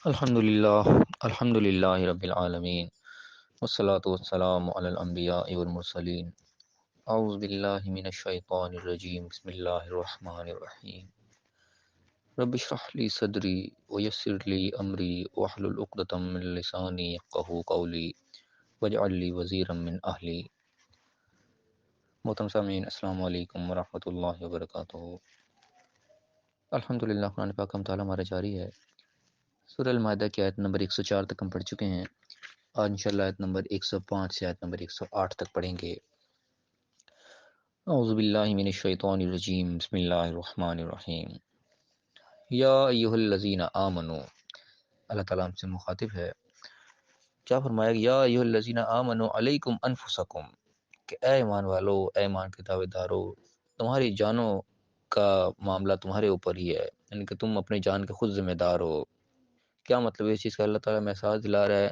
الحمد للہ رب العالمین والصلاة والسلام علی الانبیاء والمرسلین اعوذ باللہ من الشیطان الرجیم بسم اللہ الرحمن الرحیم رب اشرح لی صدری ویسر لی امری واحلل عقدۃ من لسانی یفقہوا قولی واجعل لی وزیرا من اہلی۔ محترم سامعین، السلام علیکم ورحمۃ اللہ وبرکاتہ۔ الحمدللہ، قرآن پاک کا مطالعہ ہمارا جاری ہے۔ سورہ المائدہ کی آیت نمبر 104 تک ہم پڑھ چکے ہیں۔ آج انشاءاللہ آیت نمبر 105 سے آیت نمبر 108 تک پڑھیں گے۔ اعوذ باللہ من الشیطان الرجیم، بسم اللہ الرحمن الرحیم۔ یا ایہا الذین آمنو، اللہ تعالیٰ ہم سے مخاطب ہے۔ کیا فرمایا؟ یا ایہا الذین آمنو علیکم انفسکم، کہ اے ایمان والو، اے ایمان کے دعوے دارو، تمہاری جانوں کا معاملہ تمہارے اوپر ہی ہے، یعنی کہ تم اپنی جان کے خود ذمہ دار ہو۔ کیا مطلب ہے اس چیز کا؟ اللہ تعالیٰ میں احساس دلا رہا ہے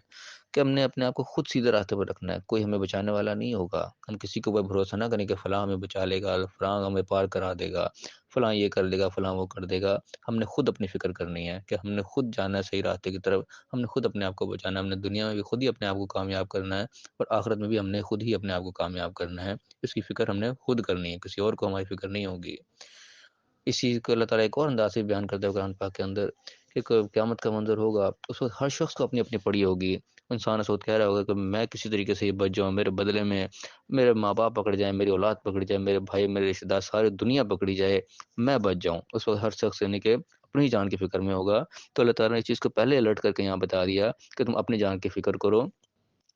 کہ ہم نے اپنے آپ کو خود سیدھے راستے پر رکھنا ہے، کوئی ہمیں بچانے والا نہیں ہوگا۔ ہم کسی کو بھروسہ نہ کریں کہ فلاں ہمیں بچا لے گا، فلاں ہمیں پار کرا دے گا، فلاں یہ کر دے گا، فلاں وہ کر دے گا۔ ہم نے خود اپنی فکر کرنی ہے کہ ہم نے خود جانا ہے صحیح راستے کی طرف، ہم نے خود اپنے آپ کو بچانا ہے، ہم نے دنیا میں بھی خود ہی اپنے آپ کو کامیاب کرنا ہے اور آخرت میں بھی ہم نے خود ہی اپنے آپ کو کامیاب کرنا ہے۔ اس کی فکر ہم نے خود کرنی ہے، کسی اور کو ہماری فکر نہیں ہوگی۔ اس چیز کو اللہ تعالیٰ ایک اور انداز سے بیان کرتے ہوئے قرآن پاک کے اندر کہ قیامت کا منظر ہوگا، اس وقت ہر شخص کو اپنی اپنی پڑی ہوگی۔ انسان اس وقت کہہ رہا ہوگا کہ میں کسی طریقے سے یہ بچ جاؤں، میرے بدلے میں میرے ماں باپ پکڑ جائیں، میری اولاد پکڑ جائے، میرے بھائی، میرے رشتہ دار، ساری دنیا پکڑی جائے، میں بچ جاؤں۔ اس وقت ہر شخص یعنی کہ اپنی جان کی فکر میں ہوگا۔ تو اللہ تعالیٰ نے اس چیز کو پہلے الرٹ کر کے یہاں بتا دیا کہ تم اپنی جان کی فکر کرو۔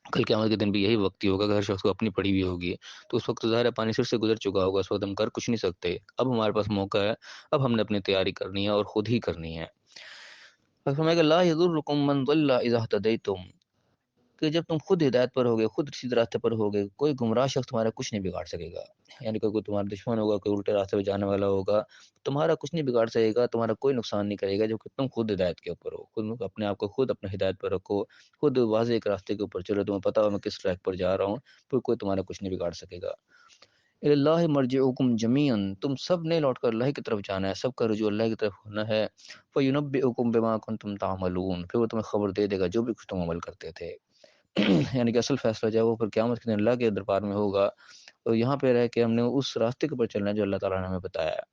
کل قیامت کے دن بھی یہی وقت ہی ہوگا کہ ہر شخص کو اپنی پڑی ہوئی ہوگی۔ تو اس وقت ظاہر ہے پانی سر سے گزر چکا ہوگا، اس وقت ہم کر کچھ نہیں سکتے۔ اب ہمارے پاس موقع ہے، اب ہم نے اپنی تیاری کرنی ہے اور خود ہی کرنی ہے۔ اور فرمایا کہ لا یضرکم من ضل اذا اهتدیتم، کہ جب تم خود ہدایت پر ہوگے، خود سیدھے راستے پر ہوگے، کوئی گمراہ شخص تمہارا کچھ نہیں بگاڑ سکے گا۔ یعنی کہ کوئی تمہارا دشمن ہوگا، کوئی الٹے راستے پہ جانے والا ہوگا، تمہارا کچھ نہیں بگاڑ سکے گا، تمہارا کوئی نقصان نہیں کرے گا، جب کہ تم خود ہدایت کے اوپر ہو۔ خود اپنے آپ کو خود اپنے ہدایت پر رکھو، خود واضح ایک راستے کے اوپر چلو، تمہیں پتہ ہو میں کس ٹریک پر جا رہا ہوں، پھر کوئی تمہارا کچھ نہیں بگاڑ سکے گا۔ اللہ مرجعکم جمیعا، تم سب نے لوٹ کر اللہ کی طرف جانا ہے، سب کا رجوع اللہ کی طرف ہونا ہے۔ فینبئکم بما کنتم تعملون، پھر وہ تمہیں خبر دے دے گا جو بھی کچھ تم عمل کرتے تھے۔ یعنی کہ اصل فیصلہ جو ہے وہ پھر قیامت کے دن اللہ کے دربار میں ہوگا، اور یہاں پہ رہ کے ہم نے اس راستے کے اوپر چلنا ہے جو اللہ تعالیٰ نے ہمیں بتایا ہے۔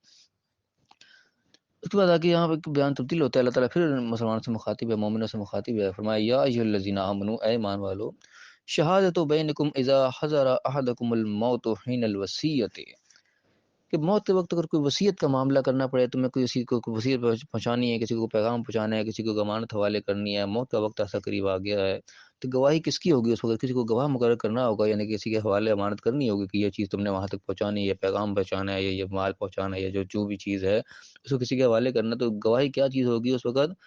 اس کے بعد آگے یہاں پہ بیان تبدیل ہوتا ہے، اللہ تعالیٰ پھر مسلمان سے مخاطب ہے، مومنوں سے مخاطب ہے۔ فرمایا یا ایھا الذین آمنوا، اے ایمان والو، شہادۃ بینکم اذا حضر احدکم الموت حین الوصیۃ، کہ موت کے وقت اگر کوئی وصیت کا معاملہ کرنا پڑے، تمہیں کوئی کسی کو وصیت پہنچانی ہے، کسی کو پیغام پہنچانا ہے، کسی کو ضمانت حوالے کرنی ہے، موت کا وقت ایسا قریب آ گیا ہے، تو گواہی کس کی ہوگی؟ اس وقت کسی کو گواہ مقرر کرنا ہوگا، یعنی کسی کے حوالے امانت کرنی ہوگی کہ یہ چیز تم نے وہاں تک پہنچانی ہے، یہ پیغام پہنچانا ہے، یہ مال پہنچانا ہے، یہ جو بھی چیز ہے اس کو کسی کے حوالے کرنا۔ تو گواہی کیا چیز ہوگی اس وقت؟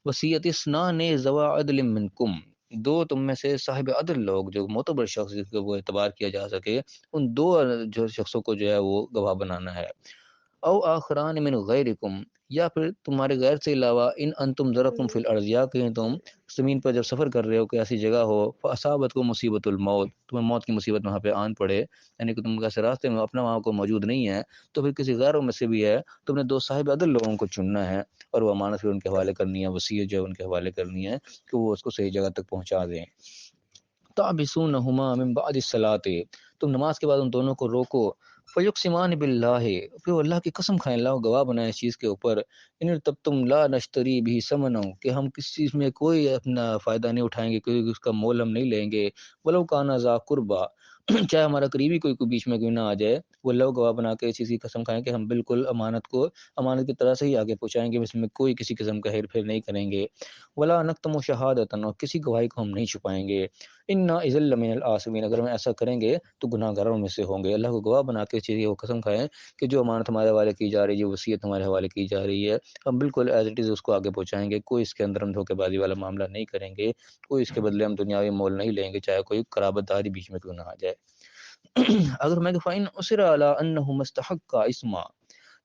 وصیت اثنان ذوی عدل منکم، دو تم میں سے صاحب عدل لوگ، جو معتبر شخص جس کو وہ اعتبار کیا جا سکے، ان دو جو شخصوں کو جو ہے وہ گواہ بنانا ہے۔ او آخران من غیرکم، یا پھر تمہارے غیر سے علاوہ، ان انتم ضربتم فی الارض، یا کہیں تم زمین پر جب سفر کر رہے ہو، کہ ایسی جگہ ہو، فاصابتکم مصیبت الموت، تمہیں موت کی مصیبت وہاں پہ آن پڑے، یعنی کہ تم ایسے راستے میں اپنا وہاں کو موجود نہیں ہے، تو پھر کسی غیروں میں سے بھی ہے، تم نے دو صاحب عدل لوگوں کو چننا ہے، اور وہ امانت پھر ان کے حوالے کرنی ہے، وصیت جو ہے ان کے حوالے کرنی ہے کہ وہ اس کو صحیح جگہ تک پہنچا دیں۔ تابسونہما من بعد الصلاۃ، تم نماز کے بعد ان دونوں کو روکو۔ فیقسمان باللہ، پھر وہ اللہ کی قسم کھائیں، اللہ کو گواہ بنائیں اس چیز کے اوپر، ان تب تم لا نشتری بھی ثمنا، کہ ہم کس چیز میں کوئی اپنا فائدہ نہیں اٹھائیں گے، کوئی اس کا مول ہم نہیں لیں گے، ولو کان ذا قربا، چاہے ہمارا قریبی کوئی بیچ میں کوئی نہ آ جائے، وہ اللہ کو گواہ بنا کے اس چیز کی قسم کھائیں کہ ہم بالکل امانت کو امانت کی طرح سے ہی آگے پہنچائیں گے، اس میں کوئی کسی قسم کا ہیر پھیر نہیں کریں گے۔ ولا نکتم شہادۃ، اور کسی گواہی کو ہم نہیں چھپائیں گے۔ انا اذا لمن العاصمین، اگر ہم ایسا کریں گے تو گناہ گاروں میں سے ہوں گے۔ اللہ کو گواہ بنا کے اس چیز کو قسم کھائیں کہ جو امانت ہمارے حوالے کی جا رہی ہے، جو وصیت ہمارے حوالے کی جا رہی ہے، ہم بالکل ایز اٹ از اس کو آگے پہنچائیں گے، کوئی اس کے اندر ہم دھوکے بازی والا معاملہ نہیں کریں گے، کوئی اس کے بدلے ہم دنیاوی مول نہیں لیں گے، چاہے کوئی قرابت داری بیچ میں کیوں نہ آ جائے۔ اگر میں کہ فَإِنْ أُصِرَ عَلَىٰ أَنَّهُمَا اسْتَحَقَّا إِثْمًا،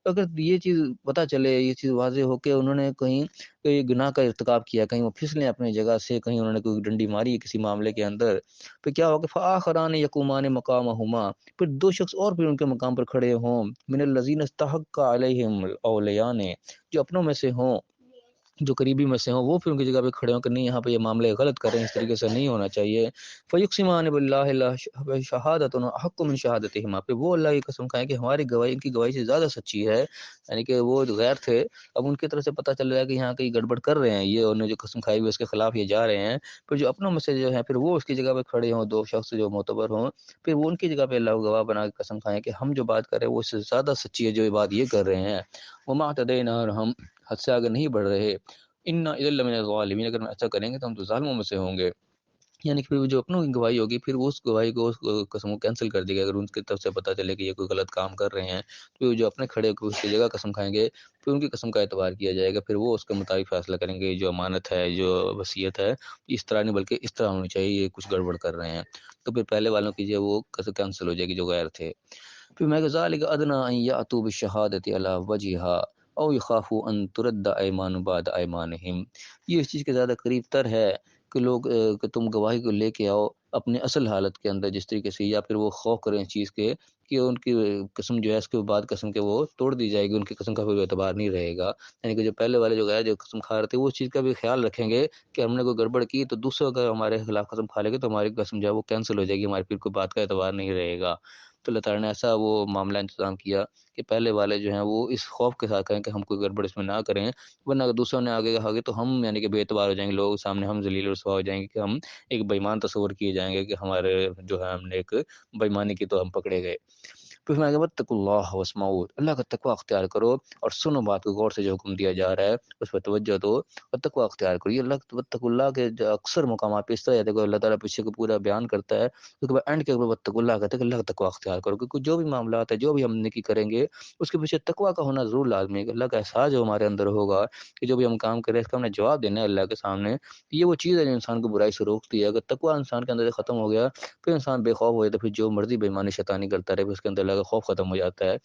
تو اگر یہ چیز پتہ چلے، یہ چیز واضح ہو کہ انہوں نے کہیں کوئی گناہ کا ارتکاب کیا، کہیں وہ پھسلیں اپنی جگہ سے، کہیں انہوں نے کوئی ڈنڈی ماری ہے کسی معاملے کے اندر، پھر کیا ہوگا؟ فآخران یقومان مقامہما، پھر دو شخص اور پھر ان کے مقام پر کھڑے ہوں، من الذین استحق علیہم الاولیان، جو اپنوں میں سے ہوں جو قریبی میں سے ہوں وہ پھر ان کی جگہ پہ کھڑے ہوں کہ نہیں یہاں پہ یہ معاملے غلط کر رہے ہیں، اس طریقے سے نہیں ہونا چاہیے۔ فیقسمان باللہ لا شہادتنا حق من شہادتہما، پہ وہ اللہ کی قسم کھائیں کہ ہماری گواہی ان کی گواہی سے زیادہ سچی ہے، یعنی کہ وہ غیر تھے، اب ان کی طرف سے پتہ چل رہا ہے کہ یہاں کہیں گڑبڑ کر رہے ہیں یہ، انہوں نے جو قسم کھائی ہوئی اس کے خلاف یہ جا رہے ہیں، پھر جو اپنوں میں سے جو ہیں پھر وہ اس کی جگہ پہ کھڑے ہوں، دو شخص جو معتبر ہوں، پھر وہ ان کی جگہ پہ اللہ کو گواہ بنا کے قسم کھائیں کہ ہم جو بات کر رہے ہیں وہ اس سے زیادہ سچی ہے جو یہ بات یہ کر رہے ہیں۔ وما اعتدینا، اور ہم حد سے آگے نہیں بڑھ رہے، انا اذا لمن الظالمین، اگر ہم ایسا کریں گے تو ہم تو ظالموں میں سے ہوں گے۔ یعنی کہ پھر جو اپنوں کی گواہی ہوگی پھر وہ اس گواہی کو اس قسم کو کینسل کر دے گا، اگر ان کی طرف سے پتہ چلے کہ یہ کوئی غلط کام کر رہے ہیں تو جو اپنے کھڑے کو اس کی جگہ قسم کھائیں گے پھر ان کی قسم کا اعتبار کیا جائے گا، پھر وہ اس کے مطابق فیصلہ کریں گے، جو امانت ہے جو وصیت ہے اس طرح نہیں بلکہ اس طرح ہونی چاہیے، یہ کچھ گڑبڑ کر رہے ہیں، تو پھر پہلے والوں کی جو وہ کینسل ہو جائے گی جو غیر تھے۔ پھر میں ذالک ادنی ان یاتوا بالشہادۃ علی وجہہا او یخافوا ان ترد ایمان بعد ایمانہم، یہ اس چیز کے زیادہ قریب تر ہے کہ لوگ کہ تم گواہی کو لے کے آؤ اپنے اصل حالت کے اندر جس طریقے سے، یا پھر وہ خوف کریں اس چیز کے کہ ان کی قسم جو ہے اس کے بعد قسم کے وہ توڑ دی جائے گی، ان کی قسم کا کوئی اعتبار نہیں رہے گا، یعنی کہ جو پہلے والے جو غیر جو قسم کھا رہے تھے وہ اس چیز کا بھی خیال رکھیں گے کہ ہم نے کوئی گڑبڑ کی تو دوسروں اگر ہمارے خلاف قسم کھا لے گے تو ہماری قسم جو ہے وہ کینسل ہو جائے گی، ہماری پھر کوئی بات کا اعتبار نہیں رہے گا۔ تو اللہ تعالیٰ نے ایسا وہ معاملہ انتظام کیا کہ پہلے والے جو ہیں وہ اس خوف کے ساتھ کہیں کہ ہم کوئی گڑبڑ اس میں نہ کریں، ورنہ اگر دوسروں نے آگے کہا گے تو ہم یعنی کہ بے اعتبار ہو جائیں گے، لوگوں کے سامنے ہم ذلیل و رسوا ہو جائیں گے کہ ہم ایک بےایمان تصور کیے جائیں گے کہ ہمارے جو ہے ہم نے ایک بےایمانی کی تو ہم پکڑے گئے۔ پھر میں واتقوا اللہ واسمعوا، اللہ کا تقوی اختیار کرو اور سنو بات کو غور سے، جو حکم دیا جا رہا ہے اس پر توجہ دو اور تقوی اختیار کرو۔ یہ اللہ واتقوا اللہ کے جو اکثر مقامات پہ اس طرح دیکھو اللہ تعالیٰ پیچھے کو پورا بیان کرتا ہے، اس کے بعد اینڈ کے اوپر واتقوا اللہ کہتے ہیں کہ اللہ کا تقوی اختیار کرو، کیونکہ جو بھی معاملات ہے جو بھی ہم نیکی کریں گے اس کے پیچھے تقوی کا ہونا ضرور لازمی ہے، کہ اللہ کا احساس جو ہمارے اندر ہوگا کہ جو بھی ہم کام کریں اس کا ہم نے جواب دینا ہے اللہ کے سامنے، یہ وہ چیز ہے جو انسان کو برائی سے روکتی ہے۔ اگر تقوی انسان کے اندر سے ختم ہو گیا پھر انسان بے خوف ہو جاتا ہے، پھر جو مرضی بےایمانی شیطانی کرتا رہے پھر اس کے اندر اللہ کا خوف ختم ہو جاتا ہے۔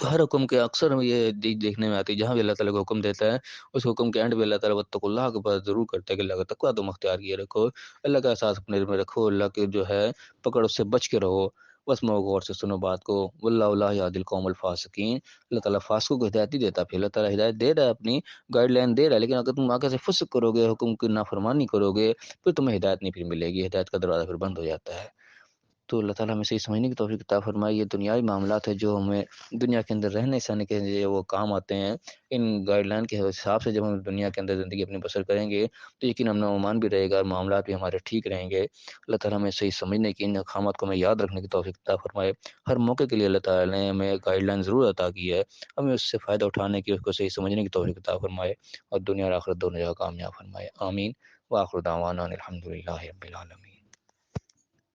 تو ہر حکم کے اکثر یہ دیکھنے میں آتی ہے جہاں بھی اللہ تعالیٰ کو حکم دیتا ہے اس حکم کے اینڈ پہ اللہ تعالیٰ واتقوا اللہ کے پاس ضرور کرتا ہے کہ اللہ کا تقوی تم اختیار کیے رکھو، اللہ کا احساس اپنے دل میں رکھو، اللہ کے جو ہے پکڑ اس سے بچ کے رہو، بس میں غور سے سنو بات کو، واللہ لا یہدی القوم الفاسقین، اللہ تعالیٰ فاسقوں کو ہدایت ہی دیتا، پھر اللہ تعالیٰ ہدایت دے رہا ہے، اپنی گائیڈ لائن دے رہا ہے، لیکن اگر تم آگے سے فسق کرو گے، حکم کی نافرمانی کرو گے پھر تمہیں ہدایت نہیں پھر ملے گی، ہدایت کا دروازہ پھر بند ہو جاتا ہے۔ تو اللہ تعالیٰ ہمیں صحیح سمجھنے کی توفیق عطا فرمائے، یہ دنیاوی معاملات ہے جو ہمیں دنیا کے اندر رہنے سہنے کے لیے وہ کام آتے ہیں، ان گائیڈ لائن کے حساب سے جب ہم دنیا کے اندر زندگی اپنی بسر کریں گے تو یقین امن و امان بھی رہے گا اور معاملات بھی ہمارے ٹھیک رہیں گے۔ اللہ تعالیٰ ہمیں صحیح سمجھنے کی، ان احکامات کو ہمیں یاد رکھنے کی توفیق عطا فرمائے، ہر موقع کے لیے اللہ تعالیٰ نے ہمیں گائیڈ لائن ضرور عطا کی ہے، ہمیں اس سے فائدہ اٹھانے کی، اس کو صحیح سمجھنے کی توفیق عطا فرمائے اور دنیا اور آخرت دونوں جگہ کامیاب فرمائے، آمین۔ وآخر دعوانا ان الحمد للہ رب العالمین۔